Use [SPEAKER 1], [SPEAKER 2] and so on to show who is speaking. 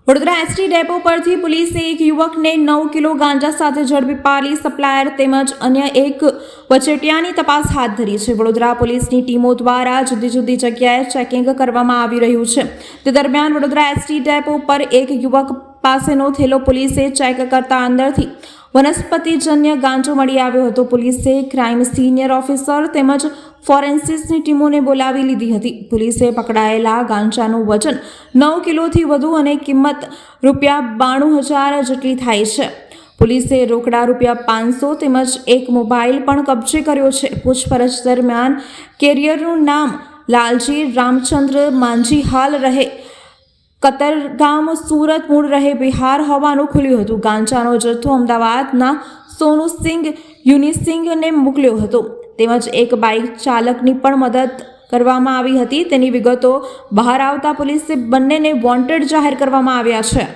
[SPEAKER 1] Vadodara ST depot પરથી પોલીસે એક યુવકને 9 કિલો ગાંજા સાથે ઝડપી પાડી સપ્લાયર તેમજ અન્ય એક વચેટિયાની તપાસ હાથ ધરી છે। વડોદરા પોલીસની ટીમો દ્વારા જુદી જુદી જગ્યાએ ચેકિંગ કરવામાં આવી રહ્યું છે। તે દરમિયાન વડોદરા એસટી ડેપો પર એક યુવક પાસેનો થેલો પોલીસે ચેક કરતા અંદરથી વનસ્પતિજન્ય ગાંજો મળી આવ્યો હતો। પોલીસે ક્રાઇમ સિનિયર ઓફિસર તેમજ ફોરેન્સિક્સની ટીમોને બોલાવી લીધી હતી। પોલીસે પકડાયેલા ગાંજાનું વજન 9 કિલોથી વધુ અને કિંમત ₹92,000 જેટલી થાય છે। પોલીસે રોકડા ₹500 તેમજ એક મોબાઈલ પણ કબજે કર્યો છે। પૂછપરછ દરમિયાન કેરિયરનું નામ લાલજી રામચંદ્ર માંજી હાલ રહે કતરગામ સુરત મૂળ રહે બિહાર હોવાનું ખુલ્યું હતું। ગાંજાનો જથ્થો અમદાવાદના સોનુસિંગ યુનિસિંગને મોકલ્યો હતો તેમજ એક બાઇક ચાલકની પણ મદદ કરવામાં આવી હતી। તેની વિગતો બહાર આવતા પોલીસે બંનેને વોન્ટેડ જાહેર કરવામાં આવ્યા છે।